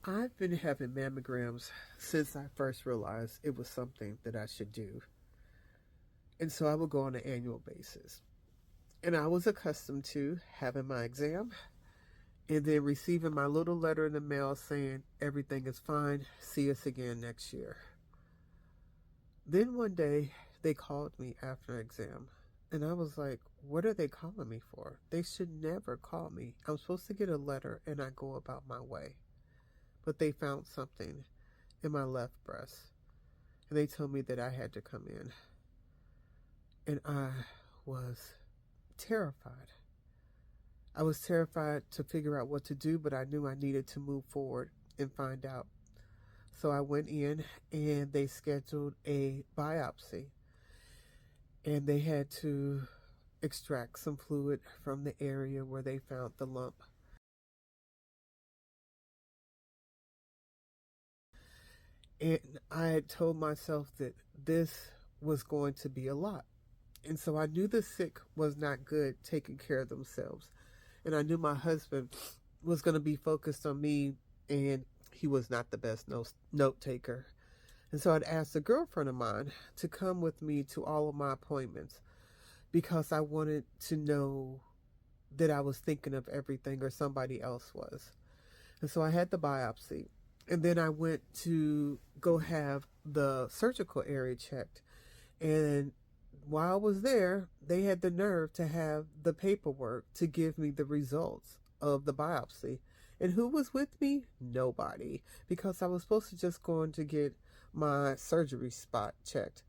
I've been having mammograms since I first realized it was something that I should do. And so I would go on an annual basis. And I was accustomed to having my exam and then receiving my little letter in the mail saying everything is fine, see us again next year. Then one day they called me after an exam. And I was like, what are they calling me for? They should never call me. I'm supposed to get a letter and I go about my way. But they found something in my left breast. And they told me that I had to come in. And I was terrified. I was terrified to figure out what to do, but I knew I needed to move forward and find out. So I went in and they scheduled a biopsy. And they had to extract some fluid from the area where they found the lump. And I had told myself that this was going to be a lot. And so I knew the sick was not good taking care of themselves. And I knew my husband was going to be focused on me, and he was not the best note taker. And so I'd asked a girlfriend of mine to come with me to all of my appointments because I wanted to know that I was thinking of everything or somebody else was. And so I had the biopsy. And then I went to go have the surgical area checked. And while I was there, they had the nerve to have the paperwork to give me the results of the biopsy. And who was with me? Nobody. Because I was supposed to just go in to get my surgery spot checked.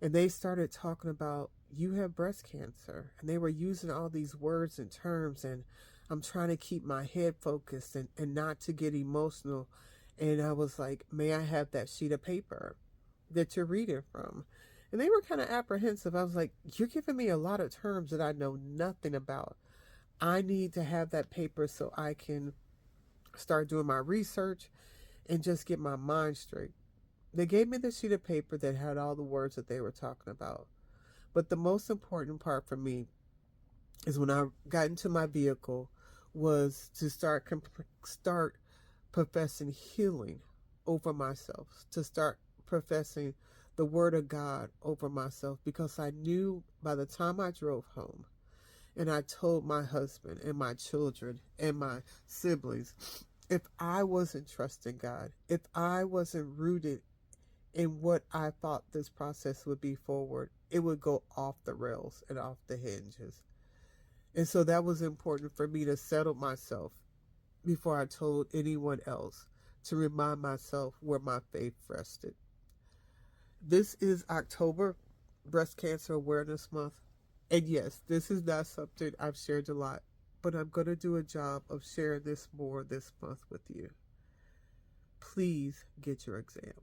And they started talking about, you have breast cancer. And they were using all these words and terms. And I'm trying to keep my head focused and not to get emotional. And I was like, may I have that sheet of paper that you're reading from? And they were kind of apprehensive. I was like, you're giving me a lot of terms that I know nothing about. I need to have that paper so I can start doing my research and just get my mind straight. They gave me the sheet of paper that had all the words that they were talking about. But the most important part for me is when I got into my vehicle was to start professing healing over myself, to start professing the word of God over myself, because I knew by the time I drove home and I told my husband and my children and my siblings, if I wasn't trusting God, if I wasn't rooted in what I thought this process would be forward, it would go off the rails and off the hinges. And so that was important for me to settle myself before I told anyone else, to remind myself where my faith rested. This is October Breast Cancer Awareness Month. And yes, this is not something I've shared a lot, but I'm going to do a job of sharing this more this month with you. Please get your exams.